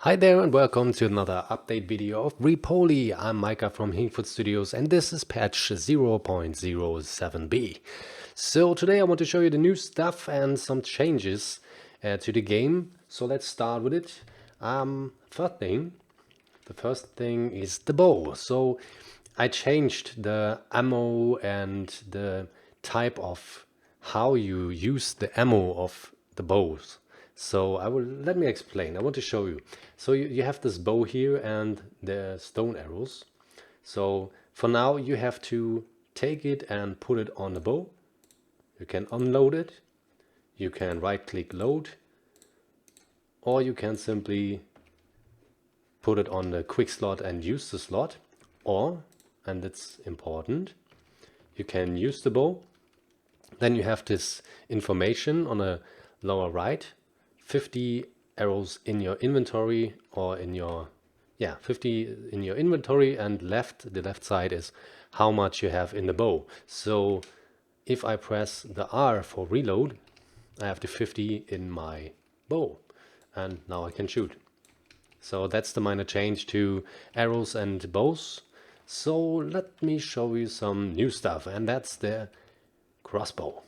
Hi there and welcome to another update video of Re.Poly. I'm Micah from Hinkfoot Studios and this is patch 0.07b. So today I want to show you the new stuff and some changes to the game. So let's start with it. The first thing is the bow. So I changed the ammo and the type of how you use the ammo of the bows. So let me explain. I want to show you. So you have this bow here and the stone arrows. So for now you have to take it and put it on the bow. You can unload it. You can right click load, or you can simply put it on the quick slot and use the slot, or, and it's important, you can use the bow. Then you have this information on the lower right, 50 arrows in your inventory, or in your 50 in your inventory, and the left side is how much you have in the bow. So if I press the R for reload, I have the 50 in my bow and now I can shoot. So that's the minor change to arrows and bows. So let me show you some new stuff, and that's the crossbow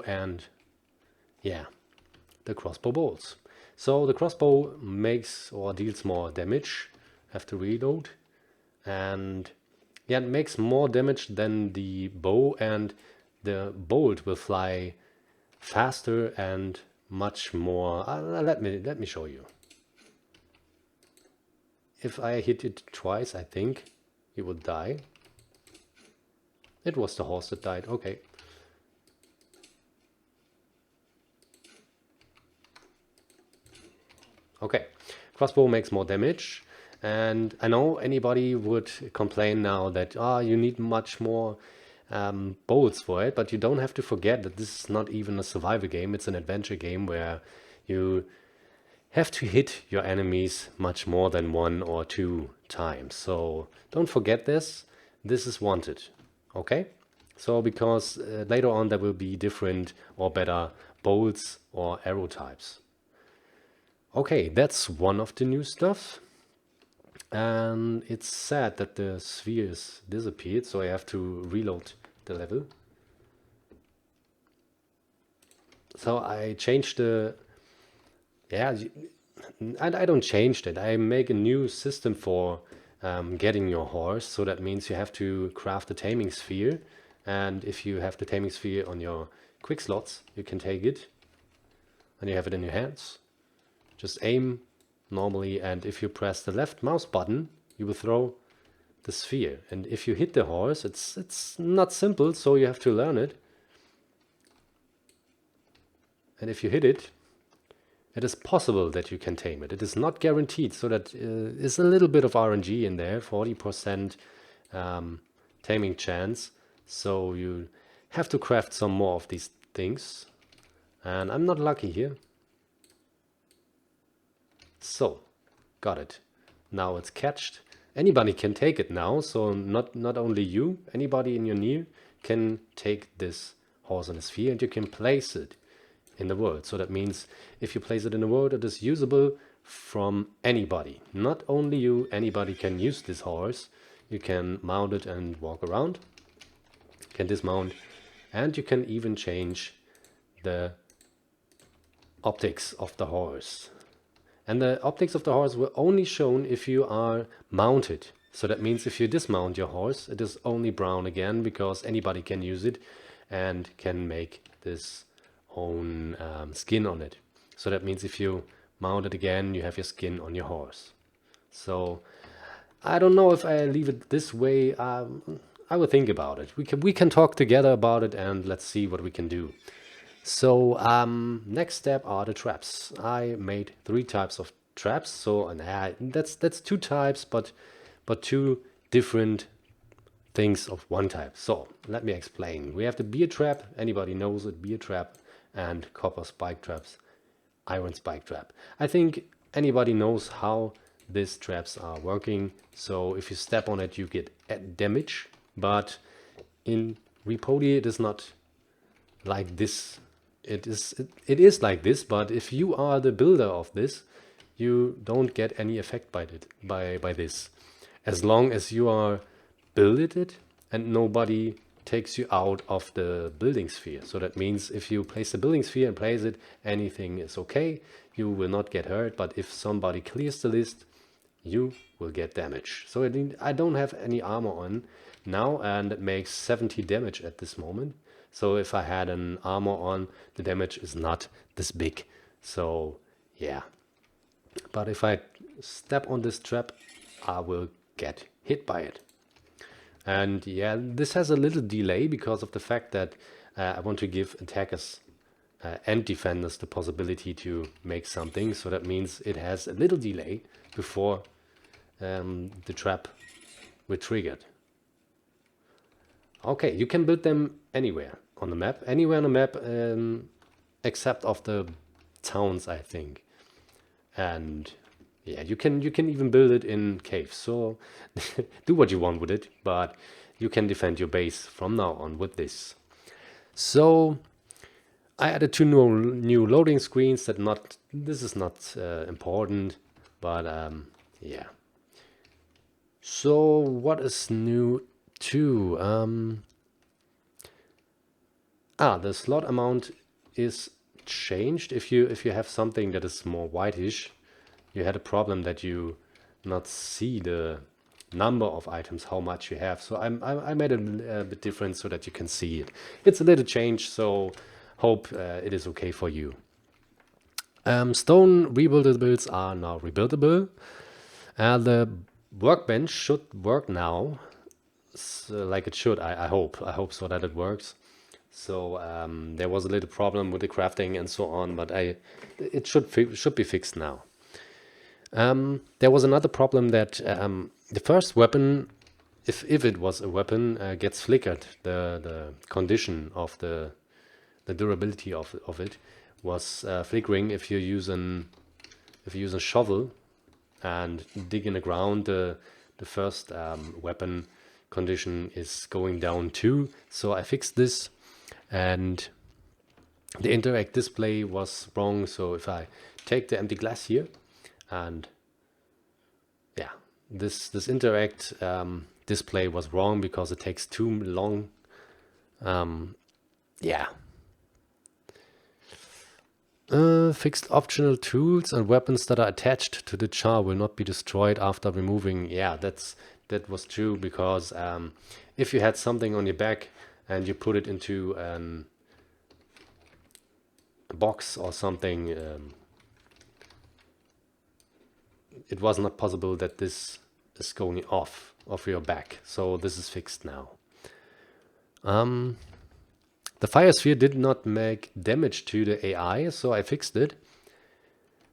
and the crossbow bolts. So the crossbow makes or deals more damage. Have to reload, and it makes more damage than the bow, and the bolt will fly faster and much more. Let me show you. If I hit it twice, I think he will die. It was the horse that died. Okay. Okay, crossbow makes more damage, and I know anybody would complain now that you need much more bolts for it, but you don't have to forget that this is not even a survival game. It's an adventure game where you have to hit your enemies much more than 1 or 2 times. So don't forget this. This is wanted. Okay? So because later on there will be different or better bolts or arrow types. Okay, that's one of the new stuff. And it's sad that the spheres disappeared, so I have to reload the level. So I changed the... I don't change it. I make a new system for getting your horse. So that means you have to craft the taming sphere. And if you have the taming sphere on your quick slots, you can take it and you have it in your hands. Just aim normally, and if you press the left mouse button, you will throw the sphere. And if you hit the horse, it's not simple, so you have to learn it. And if you hit it, it is possible that you can tame it. It is not guaranteed, so that is a little bit of RNG in there, 40% taming chance. So you have to craft some more of these things. And I'm not lucky here. So, got it. Now it's catched. Anybody can take it now, so not only you, anybody in your near can take this horse on a sphere, and you can place it in the world. So that means if you place it in the world, it is usable from anybody. Not only you, anybody can use this horse. You can mount it and walk around. You can dismount, and you can even change the optics of the horse. And the optics of the horse will only shown if you are mounted. So that means if you dismount your horse, it is only brown again, because anybody can use it and can make this own skin on it. So that means if you mount it again, you have your skin on your horse. So I don't know if I leave it this way. I will think about it. We can talk together about it, and let's see what we can do. So next step are the traps. I made 3 types of traps. So that's 2 types, but 2 different things of 1 type. So let me explain. We have the beer trap. Anybody knows it, beer trap, and copper spike traps, iron spike trap. I think anybody knows how these traps are working. So if you step on it, you get damage. But in Re.Poly, it is not like this. It is like this, but if you are the builder of this, you don't get any effect by this, as long as you are builded it and nobody takes you out of the building sphere. So that means if you place the building sphere and place it, anything is okay. You will not get hurt, but if somebody clears the list, you will get damage. So I don't have any armor on now, and it makes 70 damage at this moment. So if I had an armor on, the damage is not this big. So yeah. But if I step on this trap, I will get hit by it. And yeah, this has a little delay because of the fact that I want to give attackers and defenders the possibility to make something. So that means it has a little delay before the trap will triggered. Okay, you can build them anywhere on the map. Anywhere on the map except of the towns, I think. And yeah, you can even build it in caves. So do what you want with it, but you can defend your base from now on with this. So I added 2 new loading screens. This is not important, but yeah. So what is new too? The slot amount is changed. If you have something that is more whitish, you had a problem that you not see the number of items, how much you have. So I made it a bit different so that you can see it. It's a little change, so hope it is okay for you. Stone rebuildables are now rebuildable. The workbench should work now, like it should. I hope so that it works. So there was a little problem with the crafting and so on, but it should be fixed now. There was another problem that the first weapon, if it was a weapon, gets flickered. The condition of the durability of it was flickering if you use a shovel and dig in the ground. The first weapon condition is going down too. So I fixed this, and the interact display was wrong. So if I take the empty glass here, and yeah, this interact display was wrong because it takes too long. Yeah. Fixed optional tools and weapons that are attached to the char will not be destroyed after removing. Yeah, that was true, because if you had something on your back and you put it into a box or something, it was not possible that this is going off of your back. So this is fixed now. The fire sphere did not make damage to the AI, so I fixed it.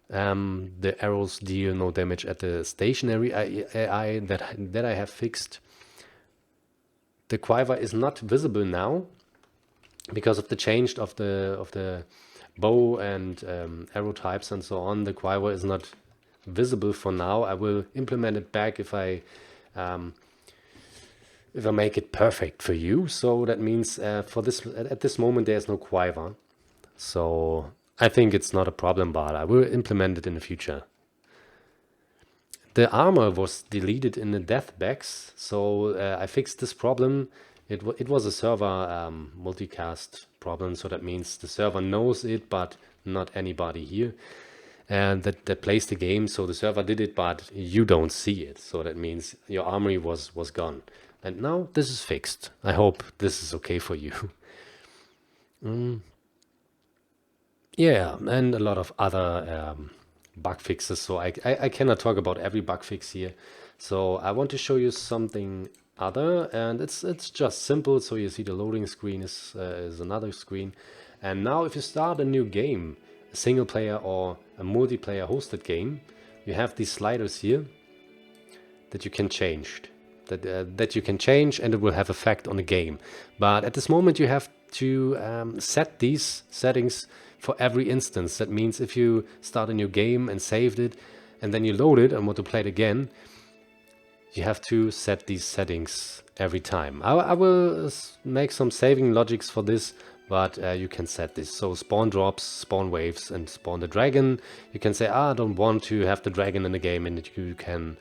The arrows deal no damage at the stationary AI that I have fixed. The quiver is not visible now because of the change of the bow and arrow types and so on. The quiver is not visible for now. I will implement it back if I make it perfect for you. So that means at this moment there's no quiver. So I think it's not a problem, but I will implement it in the future. The armor was deleted in the death bags, so I fixed this problem. It was a server multicast problem, so that means the server knows it, but not anybody here. And that plays the game, so the server did it, but you don't see it. So that means your armory was gone. And now this is fixed. I hope this is okay for you. Yeah, and a lot of other bug fixes. So I cannot talk about every bug fix here. So I want to show you something other, and it's just simple. So you see the loading screen is another screen. And now if you start a new game, a single player or a multiplayer hosted game, you have these sliders here that you can change. That you can change, and it will have effect on the game. But at this moment you have to set these settings for every instance. That means if you start a new game and saved it, and then you load it and want to play it again, you have to set these settings every time. I will make some saving logics for this, but you can set this. So spawn drops, spawn waves, and spawn the dragon. You can say, I don't want to have the dragon in the game, and you can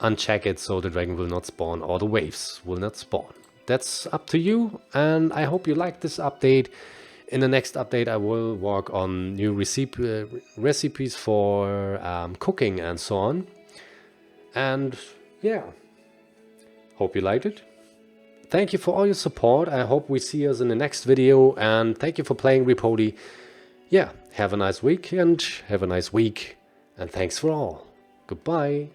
uncheck it so the dragon will not spawn or the waves will not spawn. That's up to you, and I hope you like this update. In the next update, I will work on new recipes for cooking and so on. And yeah, hope you liked it. Thank you for all your support. I hope we see us in the next video, and thank you for playing Re.Poly. Yeah, have a nice week and have a nice week, and thanks for all. Goodbye.